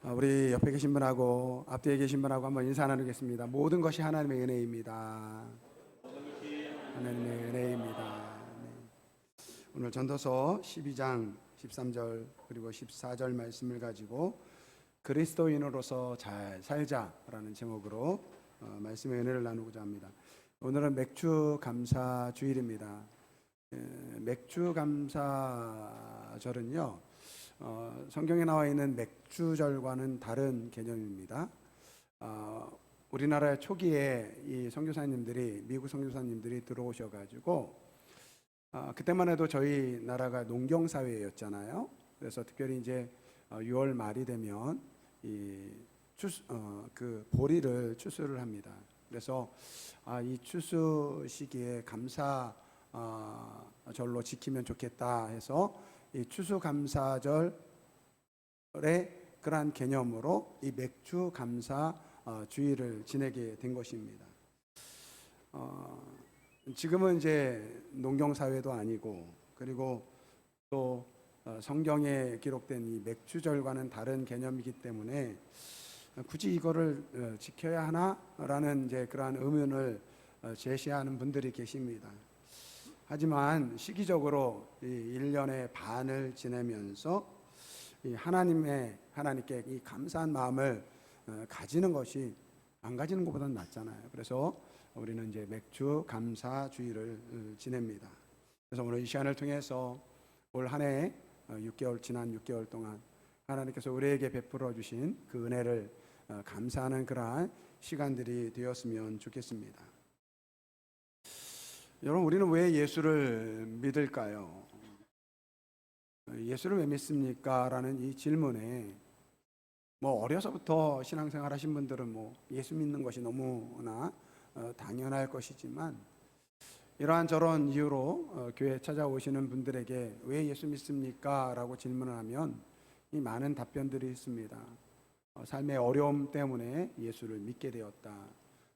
우리 옆에 계신 분하고 앞뒤에 계신 분하고 한번 인사 나누겠습니다. 모든 것이 하나님의 은혜입니다. 하나님의 은혜입니다. 네. 오늘 전도서 12장 13절 그리고 14절 말씀을 가지고 그리스도인으로서 잘 살자라는 제목으로 말씀의 은혜를 나누고자 합니다. 오늘은 맥주 감사 주일입니다. 맥주 감사절은요, 성경에 나와 있는 맥주절과는 다른 개념입니다. 우리나라 초기에 이 선교사님들이, 미국 선교사님들이 들어오셔가지고 그때만 해도 저희 나라가 농경사회였잖아요. 그래서 특별히 이제 6월 말이 되면 그 보리를 추수를 합니다. 그래서 이 추수 시기에 감사 절로 지키면 좋겠다 해서 이 추수감사절의 그러한 개념으로 이 맥주 감사 주일을 지내게 된 것입니다. 지금은 이제 농경사회도 아니고, 그리고 또 성경에 기록된 이 맥주절과는 다른 개념이기 때문에 굳이 이거를 지켜야 하나라는 이제 그러한 의문을 제시하는 분들이 계십니다. 하지만 시기적으로 이 1년의 반을 지내면서 이 하나님께 이 감사한 마음을 가지는 것이 안 가지는 것보다는 낫잖아요. 그래서 우리는 이제 맥주 감사 주일을 지냅니다. 그래서 오늘 이 시간을 통해서 올 한 해 6개월 지난 6개월 동안 하나님께서 우리에게 베풀어 주신 그 은혜를 감사하는 그러한 시간들이 되었으면 좋겠습니다. 여러분, 우리는 왜 예수를 믿을까요? 예수를 왜 믿습니까? 라는 이 질문에 어려서부터 신앙생활 하신 분들은 예수 믿는 것이 너무나 당연할 것이지만, 이러한 저런 이유로 교회에 찾아오시는 분들에게 왜 예수 믿습니까? 라고 질문을 하면 이 많은 답변들이 있습니다. 삶의 어려움 때문에 예수를 믿게 되었다.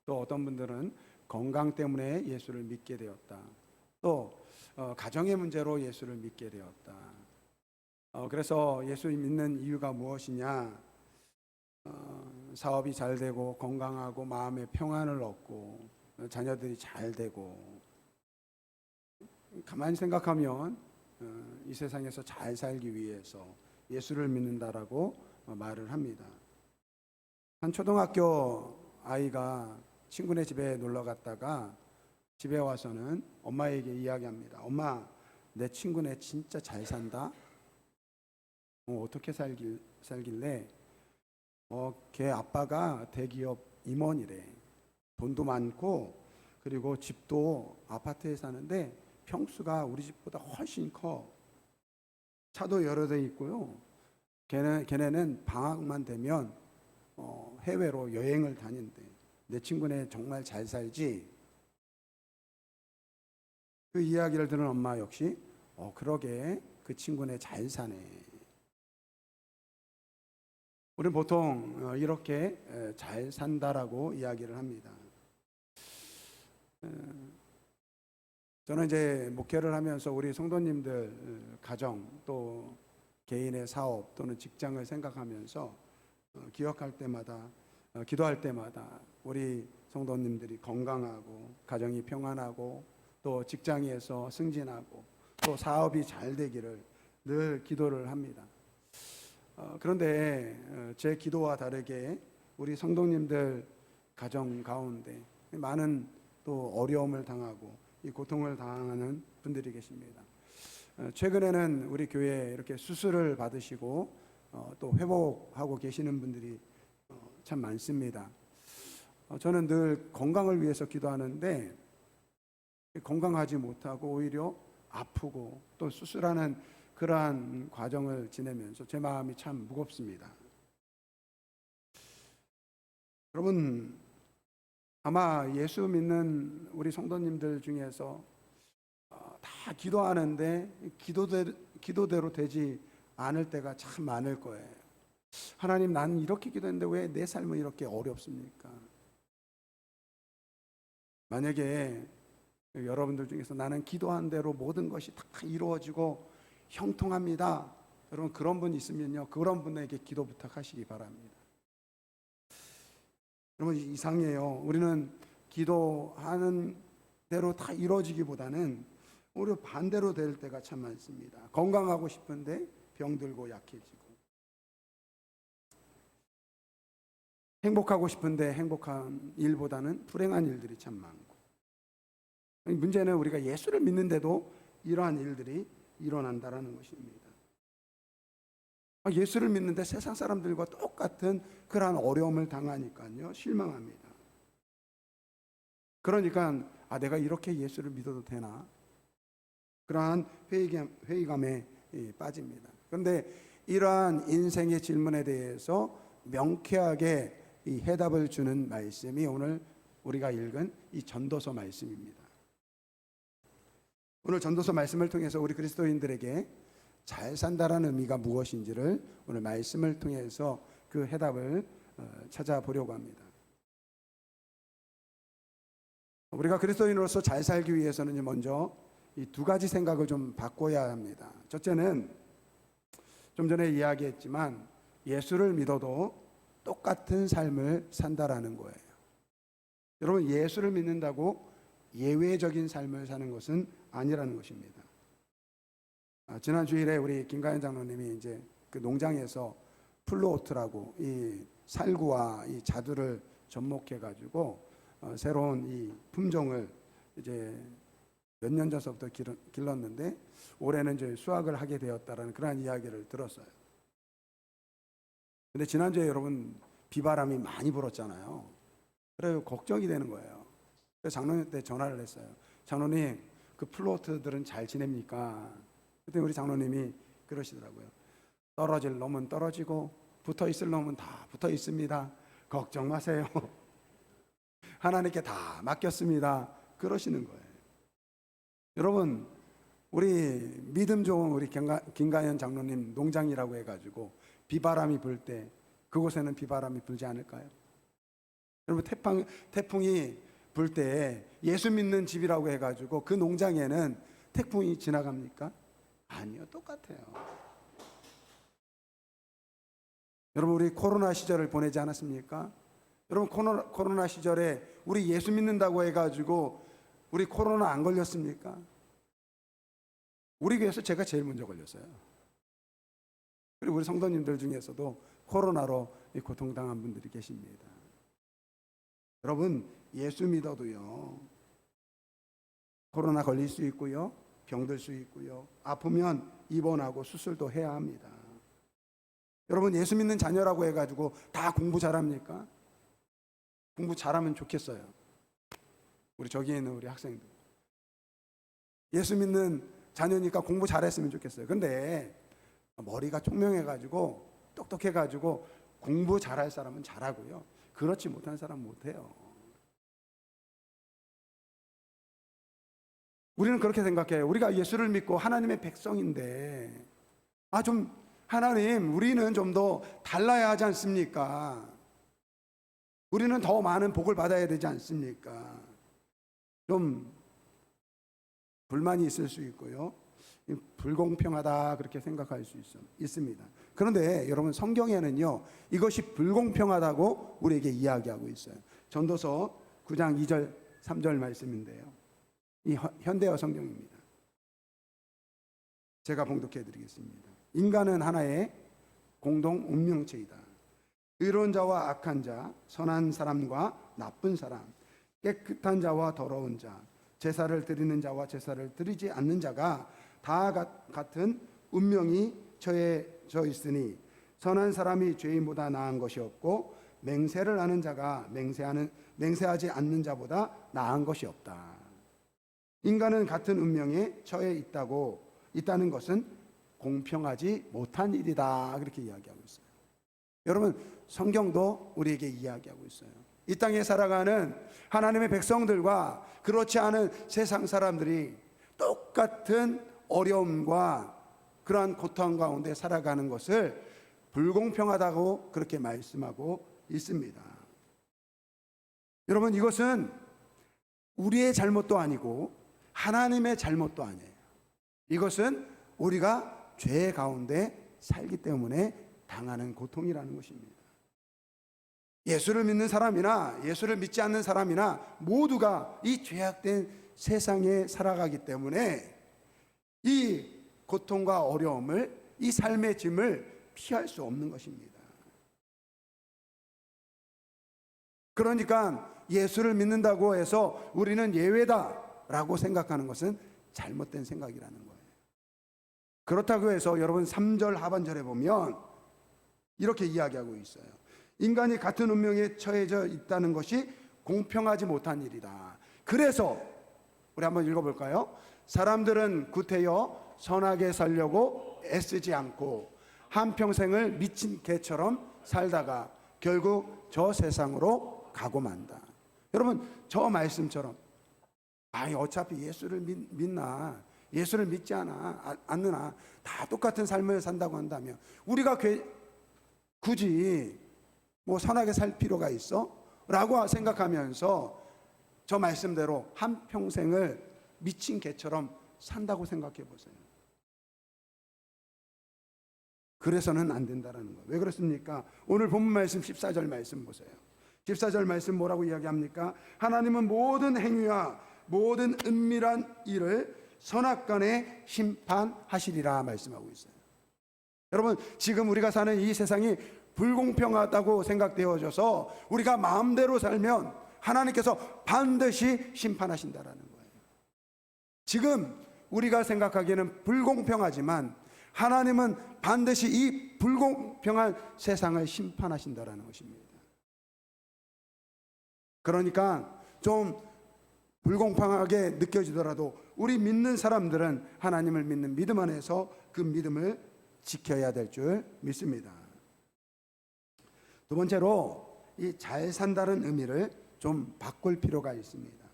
또 어떤 분들은 건강 때문에 예수를 믿게 되었다. 또 가정의 문제로 예수를 믿게 되었다. 그래서 예수 믿는 이유가 무엇이냐? 사업이 잘 되고 건강하고 마음의 평안을 얻고 자녀들이 잘 되고, 가만히 생각하면 이 세상에서 잘 살기 위해서 예수를 믿는다라고 말을 합니다. 한 초등학교 아이가 친구네 집에 놀러 갔다가 집에 와서는 엄마에게 이야기합니다. 엄마, 내 친구네 진짜 잘 산다. 어떻게 살길래? 걔 아빠가 대기업 임원이래. 돈도 많고, 그리고 집도 아파트에 사는데 평수가 우리 집보다 훨씬 커. 차도 여러 대 있고요. 걔네는 방학만 되면 해외로 여행을 다닌대. 내 친구네 정말 잘 살지? 그 이야기를 들은 엄마 역시 그러게 그 친구네 잘 사네. 우리는 보통 이렇게 잘 산다라고 이야기를 합니다. 저는 이제 목회를 하면서 우리 성도님들 가정, 또 개인의 사업 또는 직장을 생각하면서 기억할 때마다, 기도할 때마다 우리 성도님들이 건강하고 가정이 평안하고 또 직장에서 승진하고 또 사업이 잘 되기를 늘 기도를 합니다. 그런데 제 기도와 다르게 우리 성도님들 가정 가운데 많은 또 어려움을 당하고 이 고통을 당하는 분들이 계십니다. 최근에는 우리 교회에 이렇게 수술을 받으시고 또 회복하고 계시는 분들이 참 많습니다. 저는 늘 건강을 위해서 기도하는데 건강하지 못하고 오히려 아프고 또 수술하는 그러한 과정을 지내면서 제 마음이 참 무겁습니다. 여러분, 아마 예수 믿는 우리 성도님들 중에서 다 기도하는데 기도대로 되지 않을 때가 참 많을 거예요. 하나님, 나는 이렇게 기도했는데 왜 내 삶은 이렇게 어렵습니까? 만약에 여러분들 중에서 나는 기도한 대로 모든 것이 다 이루어지고 형통합니다, 여러분 그런 분 있으면요, 그런 분에게 기도 부탁하시기 바랍니다. 여러분 이상해요. 우리는 기도하는 대로 다 이루어지기보다는 오히려 반대로 될 때가 참 많습니다. 건강하고 싶은데 병들고 약해지고, 행복하고 싶은데 행복한 일보다는 불행한 일들이 참 많고, 문제는 우리가 예수를 믿는데도 이러한 일들이 일어난다라는 것입니다. 예수를 믿는데 세상 사람들과 똑같은 그러한 어려움을 당하니까요, 실망합니다. 그러니까 내가 이렇게 예수를 믿어도 되나? 그러한 회의감에 빠집니다. 그런데 이러한 인생의 질문에 대해서 명쾌하게 이 해답을 주는 말씀이 오늘 우리가 읽은 이 전도서 말씀입니다. 오늘 전도서 말씀을 통해서 우리 그리스도인들에게 잘 산다라는 의미가 무엇인지를 오늘 말씀을 통해서 그 해답을 찾아보려고 합니다. 우리가 그리스도인으로서 잘 살기 위해서는 먼저 이 두 가지 생각을 좀 바꿔야 합니다. 첫째는 좀 전에 이야기했지만 예수를 믿어도 똑같은 삶을 산다라는 거예요. 여러분, 예수를 믿는다고 예외적인 삶을 사는 것은 아니라는 것입니다. 지난 주일에 우리 김가연 장로님이 이제 그 농장에서 플로트라고 이 살구와 이 자두를 접목해 가지고 새로운 이 품종을 이제 몇 년 전서부터 길렀는데 올해는 이제 수확을 하게 되었다라는 그런 이야기를 들었어요. 근데 지난주에 여러분 비바람이 많이 불었잖아요. 그래서 걱정이 되는 거예요. 그래서 장로님한테 전화를 했어요. 장로님, 그 플로트들은 잘 지냅니까? 그때 우리 장로님이 그러시더라고요. 떨어질 놈은 떨어지고 붙어 있을 놈은 다 붙어 있습니다. 걱정 마세요. 하나님께 다 맡겼습니다. 그러시는 거예요. 여러분, 우리 믿음 좋은 우리 김가연 장로님 농장이라고 해가지고 비바람이 불 때 그곳에는 비바람이 불지 않을까요? 여러분, 태풍이 불 때 예수 믿는 집이라고 해가지고 그 농장에는 태풍이 지나갑니까? 아니요, 똑같아요. 여러분, 우리 코로나 시절을 보내지 않았습니까? 여러분, 코로나 시절에 우리 예수 믿는다고 해가지고 우리 코로나 안 걸렸습니까? 우리 교회에서 제가 제일 먼저 걸렸어요. 그리고 우리 성도님들 중에서도 코로나로 고통당한 분들이 계십니다. 여러분, 예수 믿어도요, 코로나 걸릴 수 있고요, 병들 수 있고요, 아프면 입원하고 수술도 해야 합니다. 여러분, 예수 믿는 자녀라고 해가지고 다 공부 잘합니까? 공부 잘하면 좋겠어요. 우리 저기 있는 우리 학생들, 예수 믿는 자녀니까 공부 잘했으면 좋겠어요. 근데 머리가 총명해가지고 똑똑해가지고 공부 잘할 사람은 잘하고요, 그렇지 못한 사람은 못해요. 우리는 그렇게 생각해요. 우리가 예수를 믿고 하나님의 백성인데 좀 하나님, 우리는 좀 더 달라야 하지 않습니까? 우리는 더 많은 복을 받아야 되지 않습니까? 좀 불만이 있을 수 있고요, 불공평하다 그렇게 생각할 수 있습니다. 그런데 여러분, 성경에는요 이것이 불공평하다고 우리에게 이야기하고 있어요. 전도서 9장 2절 3절 말씀인데요, 이 현대어 성경입니다. 제가 봉독해 드리겠습니다. 인간은 하나의 공동 운명체이다. 의로운 자와 악한 자, 선한 사람과 나쁜 사람, 깨끗한 자와 더러운 자, 제사를 드리는 자와 제사를 드리지 않는 자가 다 같은 운명이 처해져 있으니 선한 사람이 죄인보다 나은 것이 없고 맹세를 하는 자가 맹세하지 않는 자보다 나은 것이 없다. 인간은 같은 운명에 처해 있다는 것은 공평하지 못한 일이다, 그렇게 이야기하고 있어요. 여러분, 성경도 우리에게 이야기하고 있어요. 이 땅에 살아가는 하나님의 백성들과 그렇지 않은 세상 사람들이 똑같은 어려움과 그러한 고통 가운데 살아가는 것을 불공평하다고 그렇게 말씀하고 있습니다. 여러분, 이것은 우리의 잘못도 아니고 하나님의 잘못도 아니에요. 이것은 우리가 죄 가운데 살기 때문에 당하는 고통이라는 것입니다. 예수를 믿는 사람이나 예수를 믿지 않는 사람이나 모두가 이 죄악된 세상에 살아가기 때문에 이 고통과 어려움을, 이 삶의 짐을 피할 수 없는 것입니다. 그러니까 예수를 믿는다고 해서 우리는 예외다라고 생각하는 것은 잘못된 생각이라는 거예요. 그렇다고 해서 여러분 3절 하반절에 보면 이렇게 이야기하고 있어요. 인간이 같은 운명에 처해져 있다는 것이 공평하지 못한 일이다. 그래서 우리 한번 읽어볼까요? 사람들은 구태여 선하게 살려고 애쓰지 않고 한평생을 미친 개처럼 살다가 결국 저 세상으로 가고 만다. 여러분, 저 말씀처럼 어차피 예수를 믿나 예수를 믿지 않느나 다 똑같은 삶을 산다고 한다면 우리가 굳이 뭐 선하게 살 필요가 있어? 라고 생각하면서 저 말씀대로 한평생을 미친 개처럼 산다고 생각해 보세요. 그래서는 안 된다라는 거예요. 왜 그렇습니까? 오늘 본문 말씀 14절 말씀 보세요. 14절 말씀 뭐라고 이야기합니까? 하나님은 모든 행위와 모든 은밀한 일을 선악간에 심판하시리라 말씀하고 있어요. 여러분, 지금 우리가 사는 이 세상이 불공평하다고 생각되어져서 우리가 마음대로 살면 하나님께서 반드시 심판하신다라는 거예요. 지금 우리가 생각하기에는 불공평하지만 하나님은 반드시 이 불공평한 세상을 심판하신다라는 것입니다. 그러니까 좀 불공평하게 느껴지더라도 우리 믿는 사람들은 하나님을 믿는 믿음 안에서 그 믿음을 지켜야 될 줄 믿습니다. 두 번째로 이 잘 산다는 의미를 좀 바꿀 필요가 있습니다.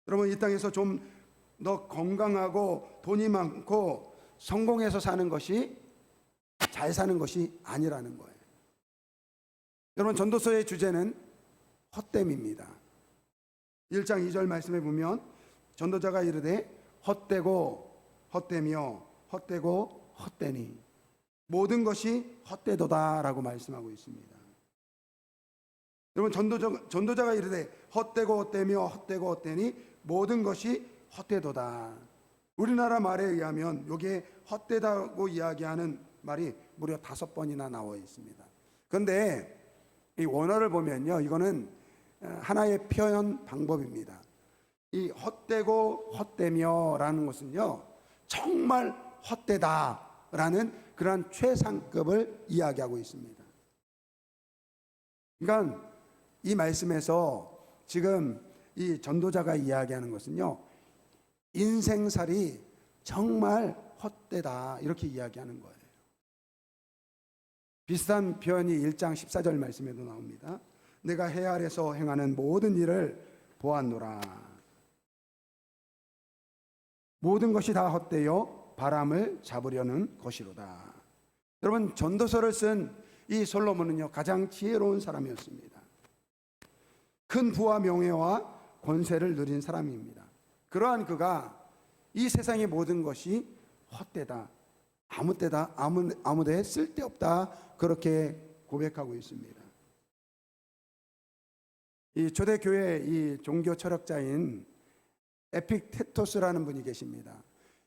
여러분, 이 땅에서 좀 더 건강하고 돈이 많고 성공해서 사는 것이 잘 사는 것이 아니라는 거예요. 여러분, 전도서의 주제는 헛됨입니다. 1장 2절 말씀에 보면 전도자가 이르되 헛되고 헛되며 헛되고 헛되니 모든 것이 헛되도다 라고 말씀하고 있습니다. 여러분, 전도자가 이르되 헛되고 헛되며 헛되고 헛되니 모든 것이 헛되도다. 우리나라 말에 의하면 여기에 헛되다고 이야기하는 말이 무려 5번이나 나와 있습니다. 그런데 이 원어를 보면요, 이거는 하나의 표현 방법입니다. 이 헛되고 헛되며 라는 것은요, 정말 헛되다 라는 그러한 최상급을 이야기하고 있습니다. 그러니까 이 말씀에서 지금 이 전도자가 이야기하는 것은요, 인생살이 정말 헛되다 이렇게 이야기하는 거예요. 비슷한 표현이 1장 14절 말씀에도 나옵니다. 내가 해 아래서 행하는 모든 일을 보았노라. 모든 것이 다 헛되어 바람을 잡으려는 것이로다. 여러분, 전도서를 쓴 이 솔로몬은요, 가장 지혜로운 사람이었습니다. 큰 부와 명예와 권세를 누린 사람입니다. 그러한 그가 이 세상의 모든 것이 헛되다, 아무데 쓸데없다 그렇게 고백하고 있습니다. 이 초대교회 이 종교 철학자인 에픽테토스라는 분이 계십니다.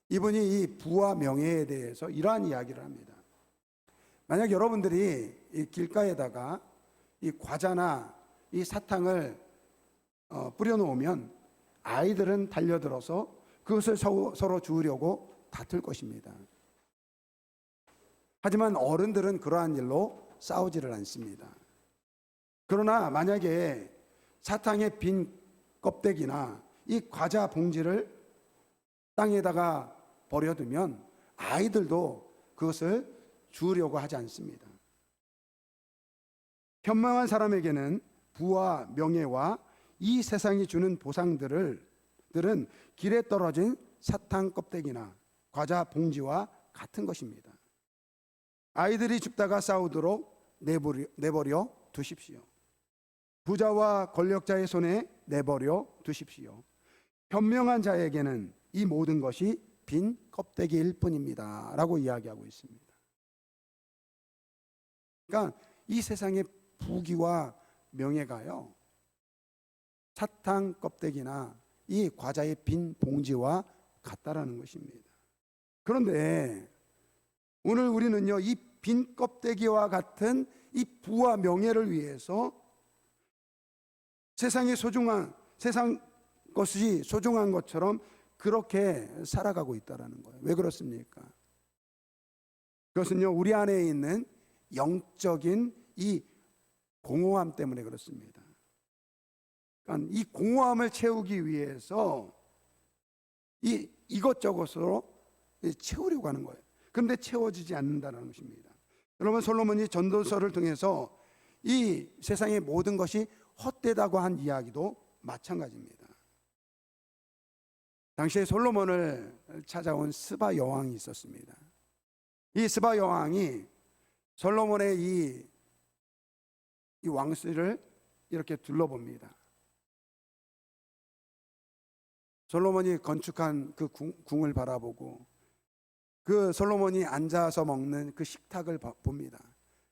이분이 이 부와 명예에 대해서 이러한 이야기를 합니다. 만약 여러분들이 이 길가에다가 이 과자나 이 사탕을 뿌려놓으면 아이들은 달려들어서 그것을 서로 주우려고 다툴 것입니다. 하지만 어른들은 그러한 일로 싸우지를 않습니다. 그러나 만약에 사탕의 빈 껍데기나 이 과자 봉지를 땅에다가 버려두면 아이들도 그것을 주우려고 하지 않습니다. 현명한 사람에게는 부와 명예와 이 세상이 주는 보상들은 길에 떨어진 사탕 껍데기나 과자 봉지와 같은 것입니다. 아이들이 죽다가 싸우도록 내버려 두십시오. 부자와 권력자의 손에 내버려 두십시오. 현명한 자에게는 이 모든 것이 빈 껍데기일 뿐입니다 라고 이야기하고 있습니다. 그러니까 이 세상의 부귀와 명예가요, 사탕 껍데기나 이 과자의 빈 봉지와 같다라는 것입니다. 그런데 오늘 우리는요, 이 빈 껍데기와 같은 이 부와 명예를 위해서 세상 것이 소중한 것처럼 그렇게 살아가고 있다라는 거예요. 왜 그렇습니까? 그것은요, 우리 안에 있는 영적인 이 공허함 때문에 그렇습니다. 그러니까 이 공허함을 채우기 위해서 이것저것으로 채우려고 하는 거예요. 그런데 채워지지 않는다는 것입니다. 여러분, 솔로몬이 전도서를 통해서 이 세상의 모든 것이 헛되다고 한 이야기도 마찬가지입니다. 당시에 솔로몬을 찾아온 스바 여왕이 있었습니다. 이 스바 여왕이 솔로몬의 이 왕실을 이렇게 둘러봅니다. 솔로몬이 건축한 그 궁을 바라보고 그 솔로몬이 앉아서 먹는 그 식탁을 봅니다.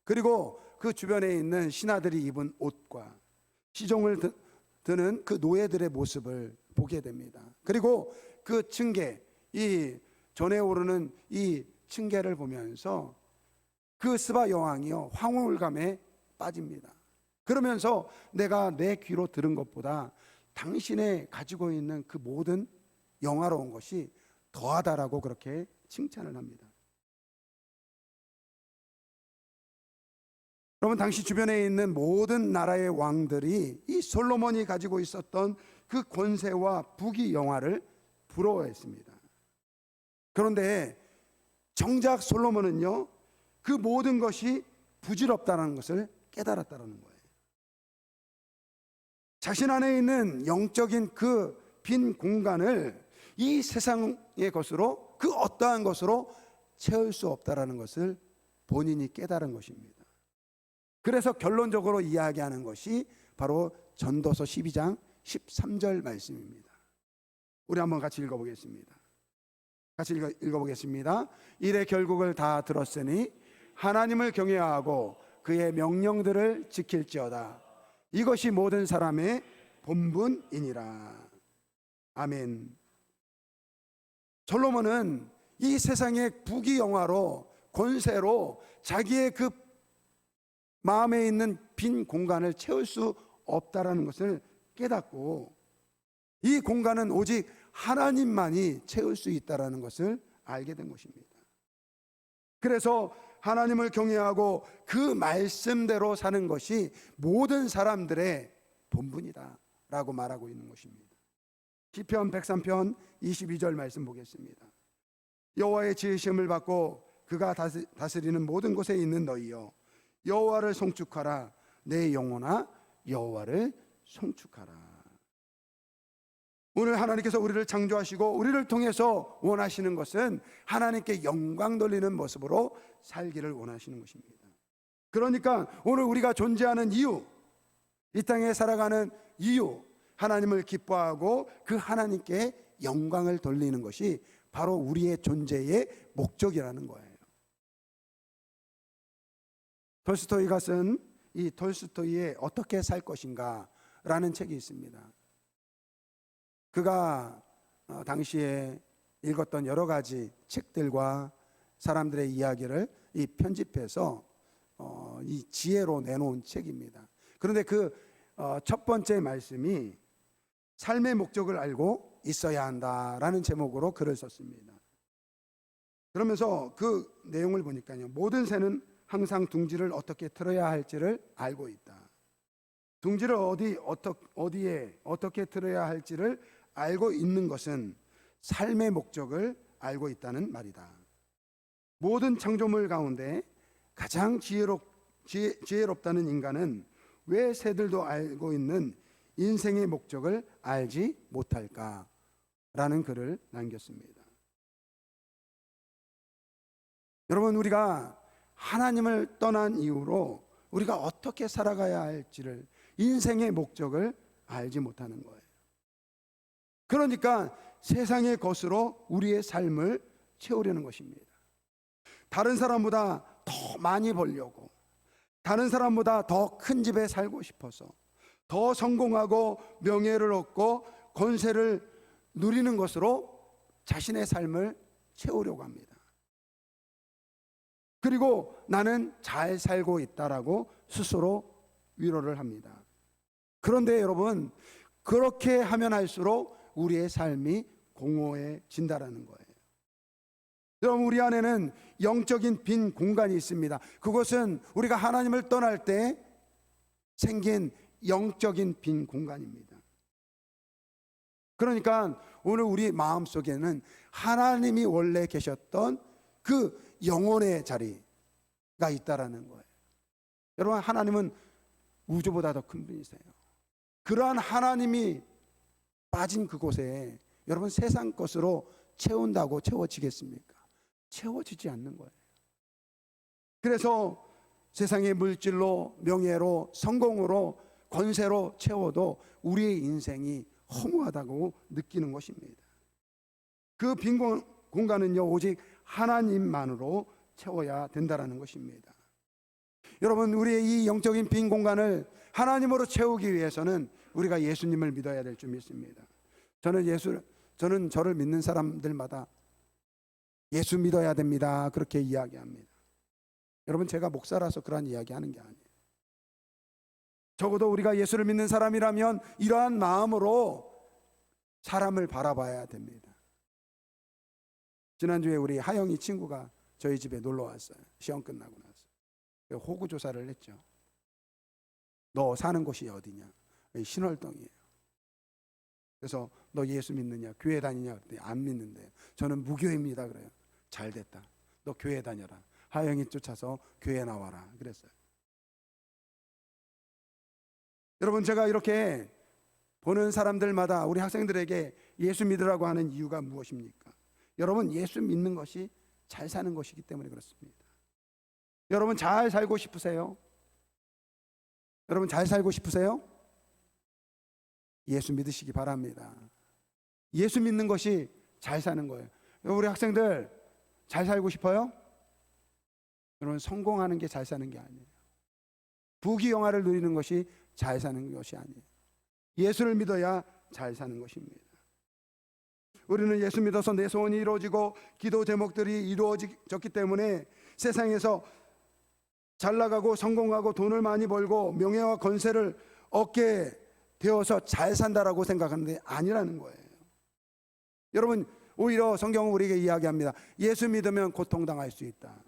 그리고 그 주변에 있는 신하들이 입은 옷과 시종을 드는 그 노예들의 모습을 보게 됩니다. 그리고 그 층계, 이 전에 오르는 이 층계를 보면서 그 스바 여왕이요, 황홀감에 빠집니다. 그러면서 내가 내 귀로 들은 것보다 당신의 가지고 있는 그 모든 영화로운 것이 더하다라고 그렇게 칭찬을 합니다. 여러분, 당시 주변에 있는 모든 나라의 왕들이 이 솔로몬이 가지고 있었던 그 권세와 부귀 영화를 부러워했습니다. 그런데 정작 솔로몬은요, 그 모든 것이 부질없다는 것을 깨달았다는 거예요. 자신 안에 있는 영적인 그 빈 공간을 이 세상의 것으로, 그 어떠한 것으로 채울 수 없다는 것을 본인이 깨달은 것입니다. 그래서 결론적으로 이야기하는 것이 바로 전도서 12장 13절 말씀입니다. 우리 한번 같이 읽어보겠습니다. 같이 읽어보겠습니다. 이래 결국을 다 들었으니 하나님을 경외하고 그의 명령들을 지킬지어다. 이것이 모든 사람의 본분이니라. 아멘. 솔로몬은 이 세상의 부귀 영화로, 권세로 자기의 그 마음에 있는 빈 공간을 채울 수 없다라는 것을 깨닫고, 이 공간은 오직 하나님만이 채울 수 있다라는 것을 알게 된 것입니다. 그래서 하나님을 경외하고 그 말씀대로 사는 것이 모든 사람들의 본분이다 라고 말하고 있는 것입니다. 시편 103편 22절 말씀 보겠습니다. 여호와의 지으심을 받고 그가 다스리는 모든 곳에 있는 너희여, 여호와를 송축하라. 내 영혼아 여호와를 송축하라. 오늘 하나님께서 우리를 창조하시고 우리를 통해서 원하시는 것은 하나님께 영광 돌리는 모습으로 살기를 원하시는 것입니다. 그러니까 오늘 우리가 존재하는 이유, 이 땅에 살아가는 이유, 하나님을 기뻐하고 그 하나님께 영광을 돌리는 것이 바로 우리의 존재의 목적이라는 거예요. 톨스토이가 쓴 이 톨스토이의 어떻게 살 것인가 라는 책이 있습니다. 그가 당시에 읽었던 여러 가지 책들과 사람들의 이야기를 이 편집해서 이 지혜로 내놓은 책입니다. 그런데 그 첫 번째 말씀이 삶의 목적을 알고 있어야 한다라는 제목으로 글을 썼습니다. 그러면서 그 내용을 보니까요, 모든 새는 항상 둥지를 어떻게 틀어야 할지를 알고 있다. 둥지를 어디에 어떻게 틀어야 할지를 알고 있는 것은 삶의 목적을 알고 있다는 말이다. 모든 창조물 가운데 가장 지혜롭다는 인간은 왜 새들도 알고 있는 인생의 목적을 알지 못할까? 라는 글을 남겼습니다. 여러분, 우리가 하나님을 떠난 이후로 우리가 어떻게 살아가야 할지를, 인생의 목적을 알지 못하는 거예요. 그러니까 세상의 것으로 우리의 삶을 채우려는 것입니다. 다른 사람보다 더 많이 벌려고, 다른 사람보다 더 큰 집에 살고 싶어서, 더 성공하고 명예를 얻고 권세를 누리는 것으로 자신의 삶을 채우려고 합니다. 그리고 나는 잘 살고 있다라고 스스로 위로를 합니다. 그런데 여러분, 그렇게 하면 할수록 우리의 삶이 공허해진다라는 거예요. 여러분, 우리 안에는 영적인 빈 공간이 있습니다. 그것은 우리가 하나님을 떠날 때 생긴 영적인 빈 공간입니다. 그러니까 오늘 우리 마음속에는 하나님이 원래 계셨던 그 영혼의 자리가 있다라는 거예요. 여러분, 하나님은 우주보다 더 큰 분이세요. 그러한 하나님이 빠진 그곳에 여러분, 세상 것으로 채운다고 채워지겠습니까? 채워지지 않는 거예요. 그래서 세상의 물질로, 명예로, 성공으로, 권세로 채워도 우리의 인생이 허무하다고 느끼는 것입니다. 그 빈 공간은요, 오직 하나님만으로 채워야 된다라는 것입니다. 여러분, 우리의 이 영적인 빈 공간을 하나님으로 채우기 위해서는 우리가 예수님을 믿어야 될 줄 믿습니다. 저는 저를 믿는 사람들마다 예수 믿어야 됩니다, 그렇게 이야기합니다. 여러분, 제가 목사라서 그런 이야기 하는 게 아니에요. 적어도 우리가 예수를 믿는 사람이라면 이러한 마음으로 사람을 바라봐야 됩니다. 지난주에 우리 하영이 친구가 저희 집에 놀러 왔어요. 시험 끝나고 나서 호구 조사를 했죠. 너 사는 곳이 어디냐? 신월동이에요. 그래서 너 예수 믿느냐? 교회 다니냐? 그랬더니 안 믿는데요. 저는 무교회입니다. 그래요. 잘 됐다. 너 교회 다녀라. 하영이 쫓아서 교회 나와라. 그랬어요. 여러분, 제가 이렇게 보는 사람들마다 우리 학생들에게 예수 믿으라고 하는 이유가 무엇입니까? 여러분, 예수 믿는 것이 잘 사는 것이기 때문에 그렇습니다. 여러분, 잘 살고 싶으세요? 여러분, 잘 살고 싶으세요? 예수 믿으시기 바랍니다. 예수 믿는 것이 잘 사는 거예요. 우리 학생들 잘 살고 싶어요? 여러분, 성공하는 게 잘 사는 게 아니에요. 부귀영화를 누리는 것이 잘 사는 것이 아니에요. 예수를 믿어야 잘 사는 것입니다. 우리는 예수 믿어서 내 소원이 이루어지고 기도 제목들이 이루어졌기 때문에 세상에서 잘 나가고 성공하고 돈을 많이 벌고 명예와 권세를 얻게 되어서 잘 산다라고 생각하는데 아니라는 거예요. 여러분, 오히려 성경은 우리에게 이야기합니다. 예수 믿으면 고통당할 수 있다.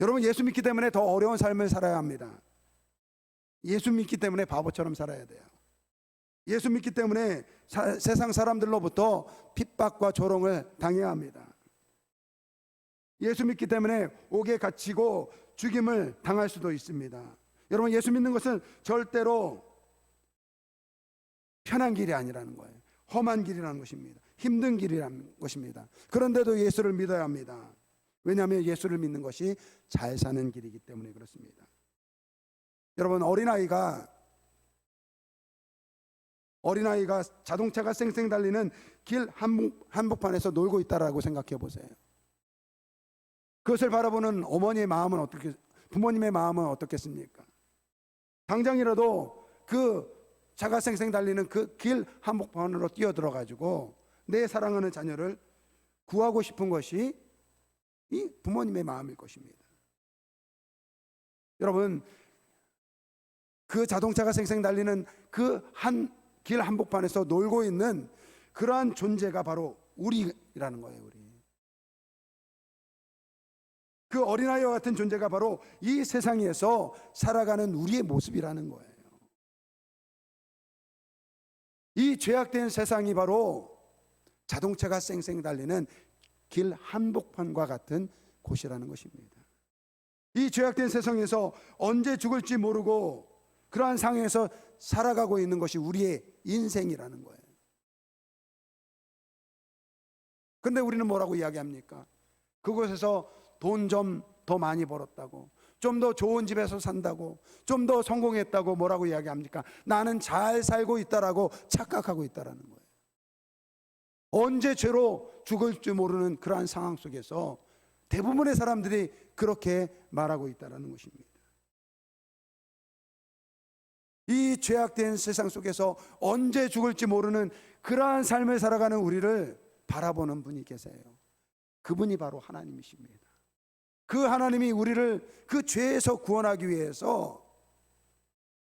여러분, 예수 믿기 때문에 더 어려운 삶을 살아야 합니다. 예수 믿기 때문에 바보처럼 살아야 돼요. 예수 믿기 때문에 세상 사람들로부터 핍박과 조롱을 당해야 합니다. 예수 믿기 때문에 옥에 갇히고 죽임을 당할 수도 있습니다. 여러분, 예수 믿는 것은 절대로 편한 길이 아니라는 거예요. 험한 길이라는 것입니다. 힘든 길이라는 것입니다. 그런데도 예수를 믿어야 합니다. 왜냐하면 예수를 믿는 것이 잘 사는 길이기 때문에 그렇습니다. 여러분, 어린아이가 자동차가 쌩쌩 달리는 길 한복판에서 놀고 있다라고 생각해 보세요. 그것을 바라보는 어머니의 마음은 부모님의 마음은 어떻겠습니까? 당장이라도 그 차가 쌩쌩 달리는 그 길 한복판으로 뛰어들어가지고 내 사랑하는 자녀를 구하고 싶은 것이 이 부모님의 마음일 것입니다. 여러분, 그 자동차가 쌩쌩 달리는 그 길 한복판에서 놀고 있는 그러한 존재가 바로 우리라는 거예요. 우리. 그 어린아이와 같은 존재가 바로 이 세상에서 살아가는 우리의 모습이라는 거예요. 이 죄악된 세상이 바로 자동차가 쌩쌩 달리는 길 한복판과 같은 곳이라는 것입니다. 이 죄악된 세상에서 언제 죽을지 모르고 그러한 상황에서 살아가고 있는 것이 우리의 인생이라는 거예요. 그런데 우리는 뭐라고 이야기합니까? 그곳에서 돈 좀 더 많이 벌었다고, 좀 더 좋은 집에서 산다고, 좀 더 성공했다고 뭐라고 이야기합니까? 나는 잘 살고 있다라고 착각하고 있다라는 거예요. 언제 죄로 죽을지 모르는 그러한 상황 속에서 대부분의 사람들이 그렇게 말하고 있다는 것입니다. 이 죄악된 세상 속에서 언제 죽을지 모르는 그러한 삶을 살아가는 우리를 바라보는 분이 계세요. 그분이 바로 하나님이십니다. 그 하나님이 우리를 그 죄에서 구원하기 위해서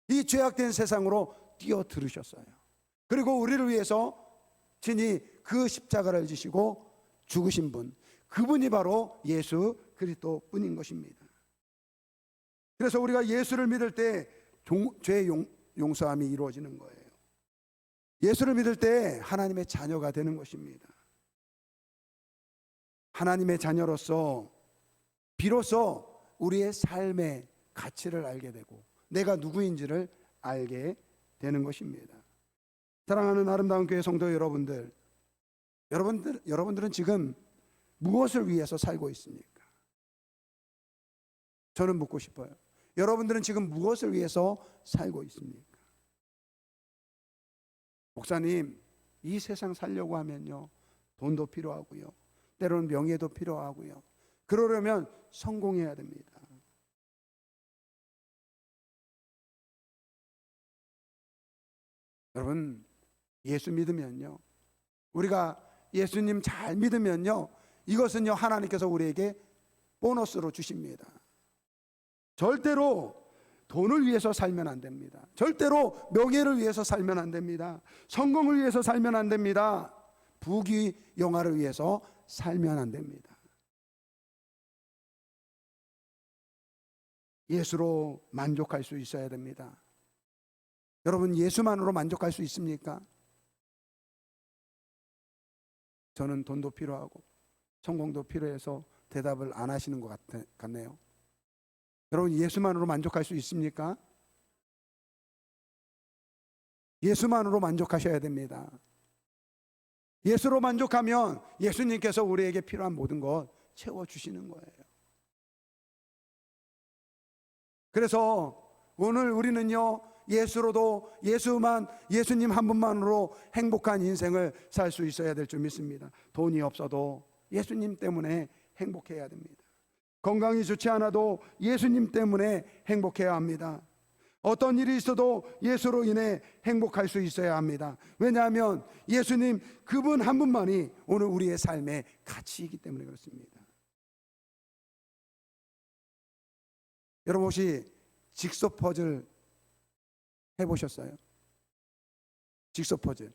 이 죄악된 세상으로 뛰어들으셨어요. 그리고 우리를 위해서 친히 그 십자가를 지시고 죽으신 분, 그분이 바로 예수 그리스도 뿐인 것입니다. 그래서 우리가 예수를 믿을 때 죄 용서함이 이루어지는 거예요. 예수를 믿을 때 하나님의 자녀가 되는 것입니다. 하나님의 자녀로서 비로소 우리의 삶의 가치를 알게 되고 내가 누구인지를 알게 되는 것입니다. 사랑하는 아름다운 교회 성도 여러분들은 지금 무엇을 위해서 살고 있습니까? 저는 묻고 싶어요. 여러분들은 지금 무엇을 위해서 살고 있습니까? 목사님, 이 세상 살려고 하면요, 돈도 필요하고요, 때로는 명예도 필요하고요, 그러려면 성공해야 됩니다. 여러분, 예수 믿으면요, 우리가 예수님 잘 믿으면요, 이것은요 하나님께서 우리에게 보너스로 주십니다. 절대로 돈을 위해서 살면 안 됩니다. 절대로 명예를 위해서 살면 안 됩니다. 성공을 위해서 살면 안 됩니다. 부귀 영화를 위해서 살면 안 됩니다. 예수로 만족할 수 있어야 됩니다. 여러분, 예수만으로 만족할 수 있습니까? 저는 돈도 필요하고 성공도 필요해서 대답을 안 하시는 것 같네요. 여러분, 예수만으로 만족할 수 있습니까? 예수만으로 만족하셔야 됩니다. 예수로 만족하면 예수님께서 우리에게 필요한 모든 것 채워주시는 거예요. 그래서 오늘 우리는요, 예수로도 예수님 한 분만으로 행복한 인생을 살 수 있어야 될 줄 믿습니다. 돈이 없어도 예수님 때문에 행복해야 됩니다. 건강이 좋지 않아도 예수님 때문에 행복해야 합니다. 어떤 일이 있어도 예수로 인해 행복할 수 있어야 합니다. 왜냐하면 예수님 그분 한 분만이 오늘 우리의 삶의 가치이기 때문에 그렇습니다. 여러분, 혹시 직소 퍼즐 해보셨어요? 직소 퍼즐,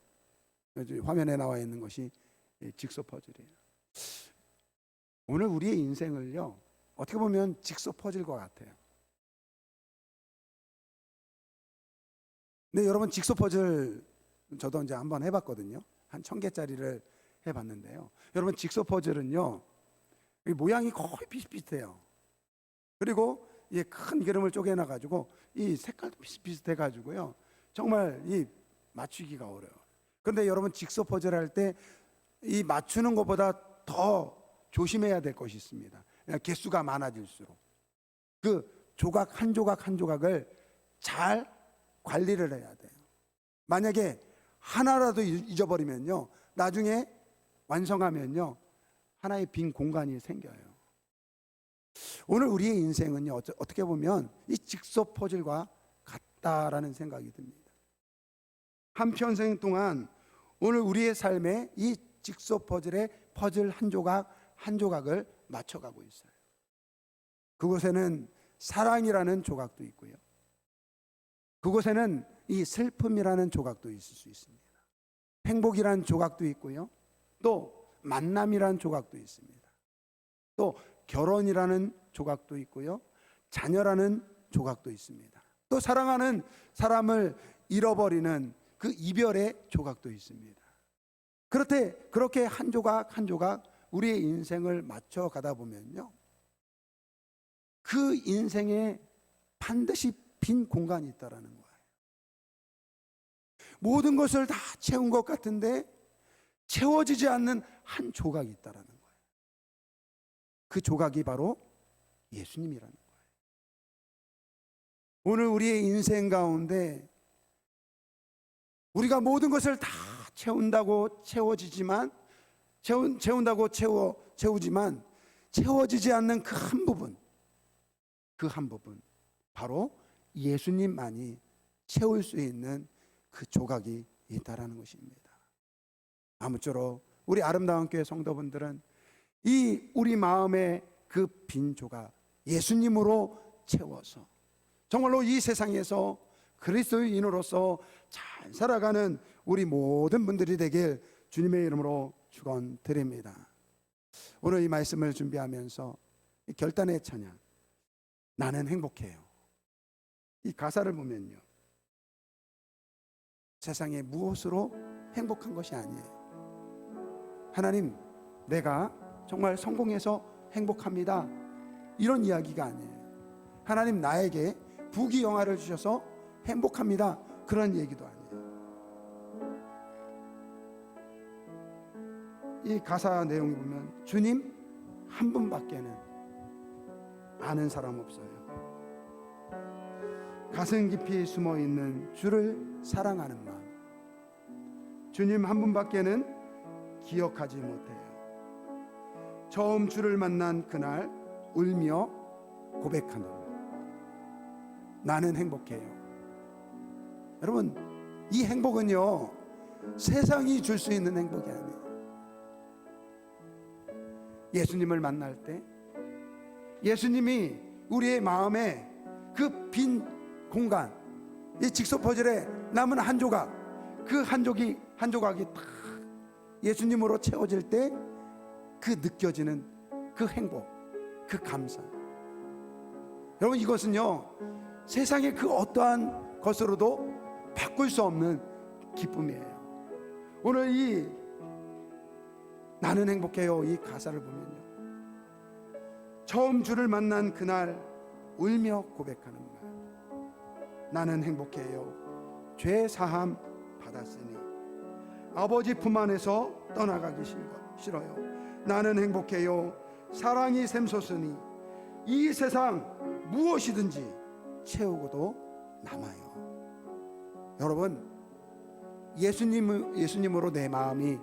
화면에 나와 있는 것이 직소 퍼즐이에요. 오늘 우리의 인생을요, 어떻게 보면 직소 퍼즐과 같아요. 근데 여러분, 직소 퍼즐 저도 이제 한번 해봤거든요. 한 1000개짜리를 해봤는데요. 여러분, 직소 퍼즐은요, 모양이 거의 비슷비슷해요. 그리고 이 큰 그림을 쪼개놔가지고 이 색깔도 비슷비슷해가지고요, 정말 이 맞추기가 어려워요. 그런데 여러분, 직소 퍼즐 할 때 이 맞추는 것보다 더 조심해야 될 것이 있습니다. 개수가 많아질수록 그 조각 한 조각 한 조각을 잘 관리를 해야 돼요. 만약에 하나라도 잊어버리면요, 나중에 완성하면요, 하나의 빈 공간이 생겨요. 오늘 우리의 인생은요, 어떻게 보면 이 직소 퍼즐과 같다라는 생각이 듭니다. 한평생 동안 오늘 우리의 삶에 이 직소 퍼즐의 퍼즐 한 조각 한 조각을 맞춰가고 있어요. 그곳에는 사랑이라는 조각도 있고요, 그곳에는 이 슬픔이라는 조각도 있을 수 있습니다. 행복이라는 조각도 있고요, 또 만남이라는 조각도 있습니다. 또 결혼이라는 조각도 있고요, 자녀라는 조각도 있습니다. 또 사랑하는 사람을 잃어버리는 그 이별의 조각도 있습니다. 그렇게 한 조각 한 조각 우리의 인생을 맞춰가다 보면요, 그 인생에 반드시 빈 공간이 있다라는 거예요. 모든 것을 다 채운 것 같은데 채워지지 않는 한 조각이 있다라는 거예요. 그 조각이 바로 예수님이라는 거예요. 오늘 우리의 인생 가운데 우리가 모든 것을 다 채운다고 채우지만 채워지지 않는 그 한 부분, 그 한 부분, 바로 예수님만이 채울 수 있는 그 조각이 있다라는 것입니다. 아무쪼록 우리 아름다운 교회 성도분들은 이 우리 마음의 그 빈 조각, 예수님으로 채워서 정말로 이 세상에서 그리스도인으로서 잘 살아가는 우리 모든 분들이 되길 주님의 이름으로 축원드립니다. 오늘 이 말씀을 준비하면서 이 결단의 찬양, 나는 행복해요, 이 가사를 보면요, 세상에 무엇으로 행복한 것이 아니에요. 하나님, 내가 정말 성공해서 행복합니다, 이런 이야기가 아니에요. 하나님, 나에게 부귀영화를 주셔서 행복합니다, 그런 얘기도 아니에요. 이 가사 내용을 보면 주님 한 분밖에는 아는 사람 없어요. 가슴 깊이 숨어 있는 주를 사랑하는 마음, 주님 한 분밖에는 기억하지 못해요. 처음 주를 만난 그날 울며 고백하노라, 나는 행복해요. 여러분, 이 행복은요, 세상이 줄 수 있는 행복이 아니에요. 예수님을 만날 때 예수님이 우리의 마음에 그 빈 공간, 이 직소 퍼즐에 남은 한 조각, 그 한 조각이 딱 예수님으로 채워질 때 그 느껴지는 그 행복, 그 감사, 여러분, 이것은요 세상의 그 어떠한 것으로도 바꿀 수 없는 기쁨이에요. 오늘 이 나는 행복해요, 이 가사를 보면요, 처음 주를 만난 그날 울며 고백하는 말, 나는 행복해요, 죄 사함 받았으니 아버지 품 안에서 떠나가기 싫어요. 나는 행복해요, 사랑이 샘솟으니 이 세상 무엇이든지 채우고도 남아요. 여러분, 예수님으로 내 마음이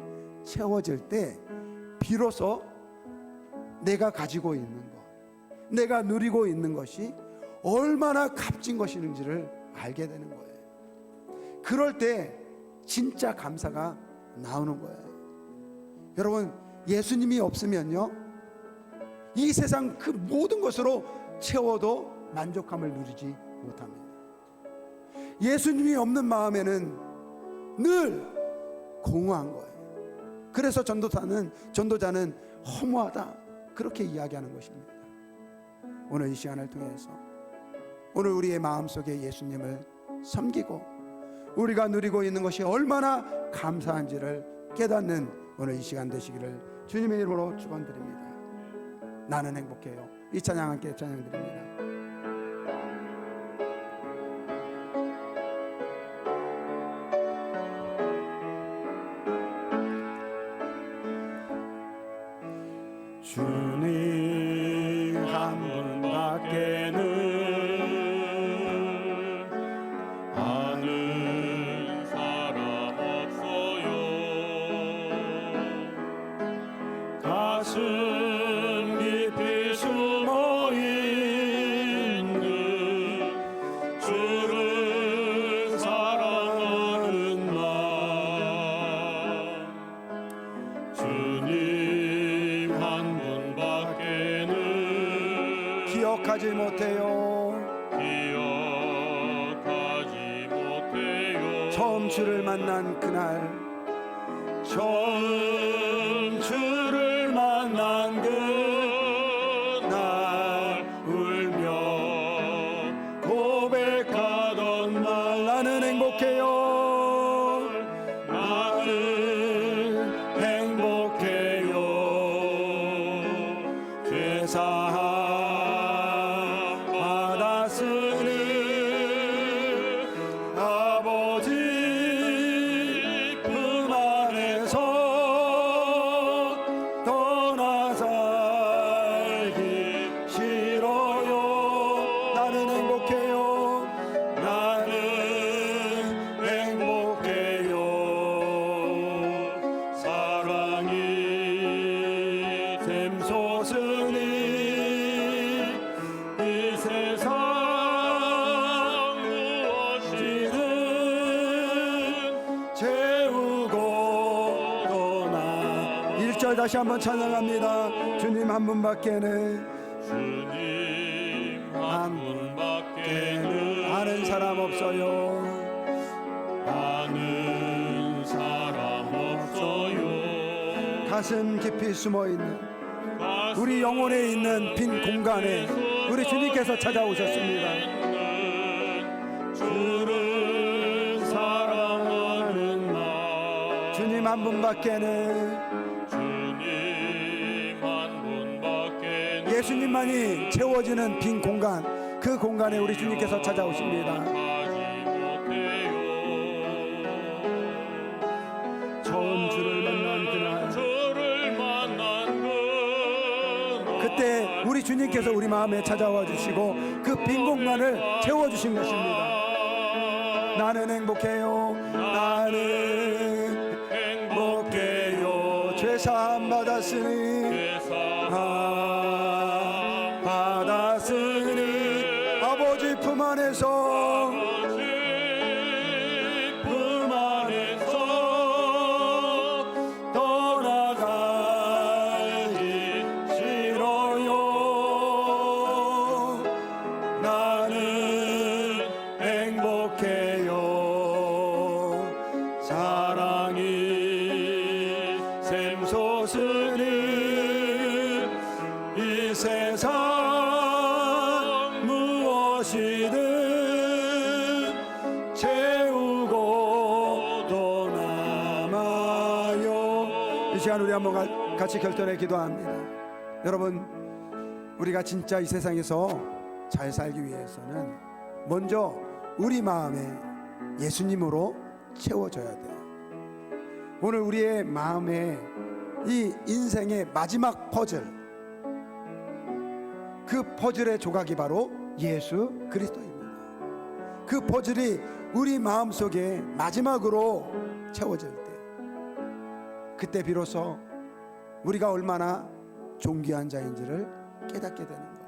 채워질 때 비로소 내가 가지고 있는 것, 내가 누리고 있는 것이 얼마나 값진 것인지를 알게 되는 거예요. 그럴 때 진짜 감사가 나오는 거예요. 여러분, 예수님이 없으면요, 이 세상 그 모든 것으로 채워도 만족함을 누리지 못합니다. 예수님이 없는 마음에는 늘 공허한 거예요. 그래서 전도자는 허무하다, 그렇게 이야기하는 것입니다. 오늘 이 시간을 통해서 오늘 우리의 마음속에 예수님을 섬기고 우리가 누리고 있는 것이 얼마나 감사한지를 깨닫는 오늘 이 시간 되시기를 주님의 이름으로 축원드립니다. 나는 행복해요. 이 찬양 함께 찬양드립니다. 주님 한 분밖에는 아는 사람 없어요. 가슴 깊이 숨어 있는 주를 사랑하는 마음, 주님 한 분밖에는 기억하지 못해요. 처음 주를 만난 그날, 처음 주를 만난 그날 울며 고백하던 말, 나는 행복해요. 나는 행복해요. 죄사함 받았으니 아버지 품 안에서 떠나 살기 싫어요. 나는 행복해요. 나는 행복해요. 사랑이 샘솟으니 다시 한번 찬양합니다. 주님 한 분밖에는 주님 한 분밖에는 아는 사람 없어요. 아는 사람 없어요. 가슴 깊이 숨어있는 우리 영혼에 있는 빈 공간에 우리 주님께서 찾아오셨습니다. 주를 사랑하는 나 주님 한 분밖에는 주님 한 분밖에는 예수님만이 채워지는 빈 공간, 그 공간에 우리 주님께서 찾아오십니다. 하지 못해요. 처음 주를 만난 그날, 주를 만난 그날 그때 우리 주님께서 우리 마음에 찾아와 주시고 그 빈 공간을 채워주신 것입니다. 나는 행복해요. 나는 행복해요. 죄사함 받았으니 받았으니 아버지 품 안에서 품 안에서 떠나가기 싫어요. 나는 행복해요. 사랑이 샘솟으니 이 세상 무엇이든 채우고 또 남아요. 이 시간 우리 한번 같이 결단해 기도합니다. 여러분, 우리가 진짜 이 세상에서 잘 살기 위해서는 먼저 우리 마음에 예수님으로 채워져야 돼요. 오늘 우리의 마음에 이 인생의 마지막 퍼즐, 그 퍼즐의 조각이 바로 예수 그리스도입니다. 그 퍼즐이 우리 마음속에 마지막으로 채워질 때, 그때 비로소 우리가 얼마나 존귀한 자인지를 깨닫게 되는 거예요.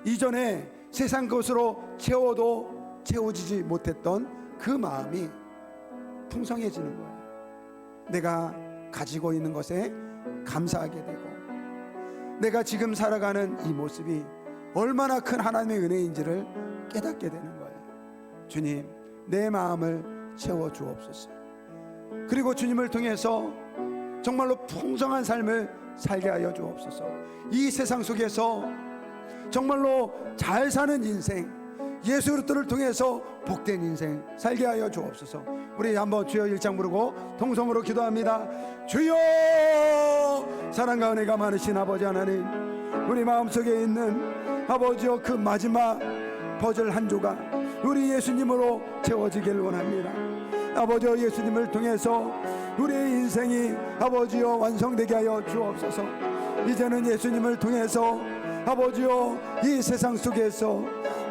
이전에 세상 것으로 채워도 채워지지 못했던 그 마음이 풍성해지는 거예요. 내가 가지고 있는 것에 감사하게 되고, 내가 지금 살아가는 이 모습이 얼마나 큰 하나님의 은혜인지를 깨닫게 되는 거예요. 주님, 내 마음을 채워 주옵소서. 그리고 주님을 통해서 정말로 풍성한 삶을 살게 하여 주옵소서. 이 세상 속에서 정말로 잘 사는 인생, 예수 그리스도를 통해서 복된 인생 살게 하여 주옵소서. 우리 한번 주여 일장 부르고 통성으로 기도합니다. 주여, 사랑과 은혜가 많으신 아버지 하나님, 우리 마음속에 있는 아버지여 그 마지막 퍼즐 한 조각 우리 예수님으로 채워지길 원합니다. 아버지여, 예수님을 통해서 우리의 인생이 아버지여 완성되게 하여 주옵소서. 이제는 예수님을 통해서 아버지여 이 세상 속에서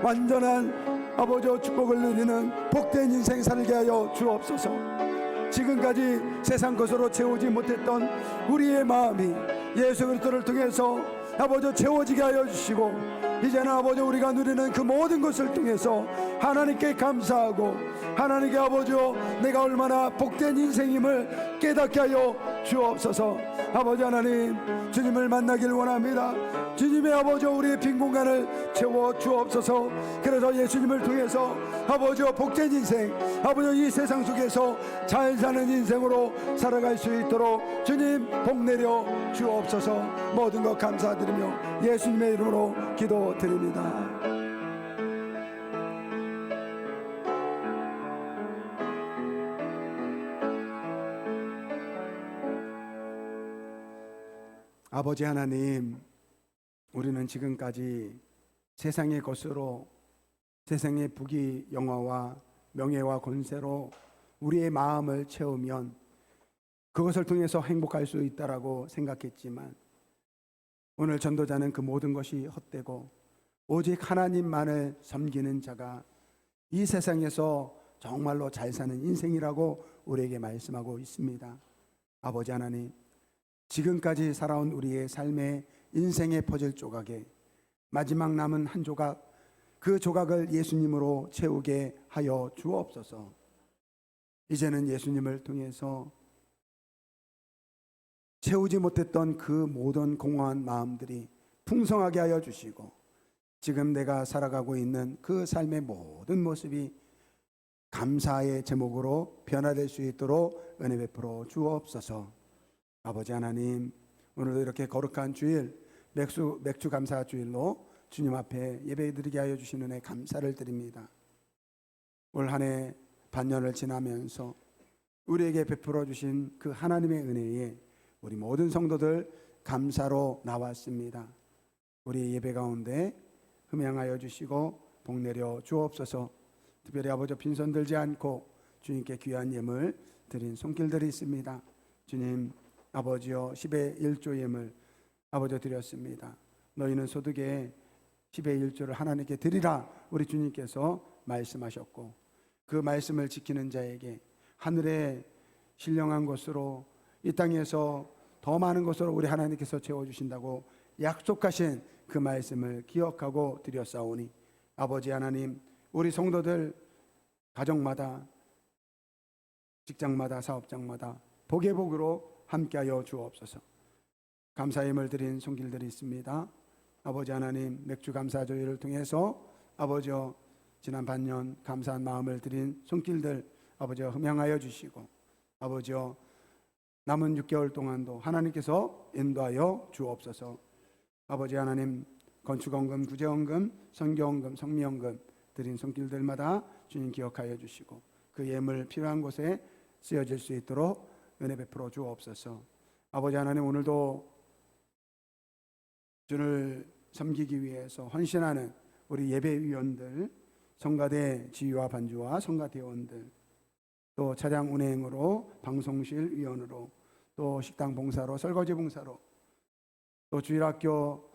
완전한 아버지여 축복을 누리는 복된 인생 살게 하여 주옵소서. 지금까지 세상 것으로 채우지 못했던 우리의 마음이 예수 그리스도를 통해서 아버지 채워지게 하여 주시고, 이제는 아버지 우리가 누리는 그 모든 것을 통해서 하나님께 감사하고, 하나님께 아버지여 내가 얼마나 복된 인생임을 깨닫게 하여 주옵소서. 아버지 하나님, 주님을 만나길 원합니다. 주님의 아버지 우리의 빈 공간을 채워 주옵소서. 그래서 예수님을 통해서 아버지여 복된 인생, 아버지 이 세상 속에서 잘 사는 인생으로 살아갈 수 있도록 주님 복 내려 주옵소서. 모든 것 감사드리며 예수님의 이름으로 기도드립니다. 아버지 하나님, 우리는 지금까지 세상의 것으로, 세상의 부귀 영화와 명예와 권세로 우리의 마음을 채우면 그것을 통해서 행복할 수 있다라고 생각했지만, 오늘 전도자는 그 모든 것이 헛되고 오직 하나님만을 섬기는 자가 이 세상에서 정말로 잘 사는 인생이라고 우리에게 말씀하고 있습니다. 아버지 하나님, 지금까지 살아온 우리의 삶의 인생의 퍼즐 조각에 마지막 남은 한 조각, 그 조각을 예수님으로 채우게 하여 주옵소서. 이제는 예수님을 통해서 채우지 못했던 그 모든 공허한 마음들이 풍성하게 하여 주시고, 지금 내가 살아가고 있는 그 삶의 모든 모습이 감사의 제목으로 변화될 수 있도록 은혜 베풀어 주옵소서. 아버지 하나님, 오늘도 이렇게 거룩한 주일, 맥주 감사 주일로 주님 앞에 예배드리게 하여 주신 은혜 감사를 드립니다. 올 한 해 반년을 지나면서 우리에게 베풀어 주신 그 하나님의 은혜에 우리 모든 성도들 감사로 나왔습니다. 우리 예배 가운데 흠양하여 주시고 복 내려 주옵소서. 특별히 아버지 빈손 들지 않고 주님께 귀한 예물 드린 손길들이 있습니다. 주님, 아버지여 10의 1조 예물 아버지 드렸습니다. 너희는 소득의 10의 1조를 하나님께 드리라 우리 주님께서 말씀하셨고, 그 말씀을 지키는 자에게 하늘의 신령한 것으로 이 땅에서 더 많은 것으로 우리 하나님께서 채워주신다고 약속하신 그 말씀을 기억하고 드렸사오니, 아버지 하나님, 우리 성도들 가정마다, 직장마다, 사업장마다 복의 복으로 함께하여 주옵소서. 감사의 예물 드린 손길들이 있습니다. 아버지 하나님, 맥주 감사조회를 통해서 아버지여 지난 반년 감사한 마음을 드린 손길들 아버지여 흠양하여 주시고, 아버지여 남은 6개월 동안도 하나님께서 인도하여 주옵소서. 아버지 하나님, 건축원금, 구제원금, 선교원금, 성미원금 드린 손길들마다 주님 기억하여 주시고, 그 예물 필요한 곳에 쓰여질 수 있도록 은혜 베풀어 주옵소서. 아버지 하나님, 오늘도 주를 섬기기 위해서 헌신하는 우리 예배위원들, 성가대 지휘와 반주와 성가대원들, 또 차량 운행으로, 방송실 위원으로, 또 식당 봉사로, 설거지 봉사로, 또 주일학교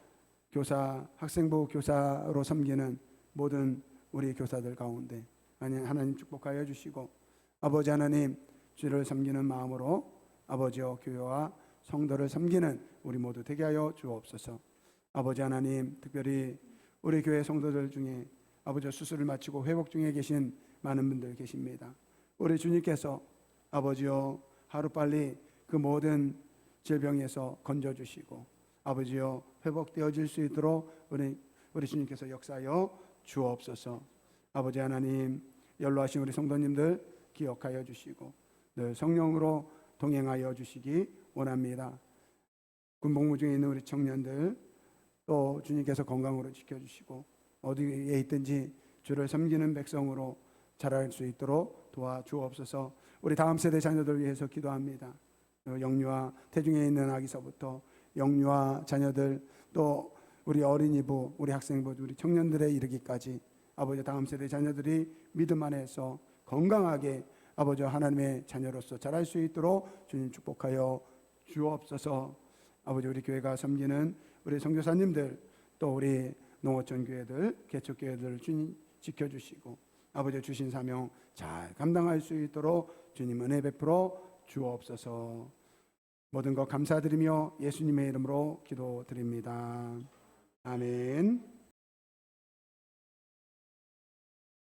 교사, 학생부 교사로 섬기는 모든 우리 교사들 가운데 하나님 축복하여 주시고, 아버지 하나님, 주를 섬기는 마음으로 아버지와 교회와 성도를 섬기는 우리 모두 되게 하여 주옵소서. 아버지 하나님, 특별히 우리 교회 성도들 중에 아버지 수술을 마치고 회복 중에 계신 많은 분들 계십니다. 우리 주님께서 아버지여 하루빨리 그 모든 질병에서 건져주시고, 아버지여 회복되어질 수 있도록 우리 주님께서 역사하여 주옵소서. 아버지 하나님, 연로하신 우리 성도님들 기억하여 주시고 늘 성령으로 동행하여 주시기 원합니다. 군복무 중에 있는 우리 청년들 또 주님께서 건강으로 지켜주시고 어디에 있든지 주를 섬기는 백성으로 자랄 수 있도록 도와주옵소서. 우리 다음 세대 자녀들 위해서 기도합니다. 영유아, 태중에 있는 아기서부터 영유아 자녀들, 또 우리 어린이부, 우리 학생부, 우리 청년들에 이르기까지 아버지 다음 세대 자녀들이 믿음 안에서 건강하게 아버지 하나님의 자녀로서 자랄 수 있도록 주님 축복하여 주옵소서. 아버지, 우리 교회가 섬기는 우리 선교사님들, 또 우리 농어촌 교회들, 개척교회들 주님 지켜주시고 아버지 주신 사명 잘 감당할 수 있도록 주님 은혜 베풀어 주옵소서. 모든 것 감사드리며 예수님의 이름으로 기도드립니다. 아멘.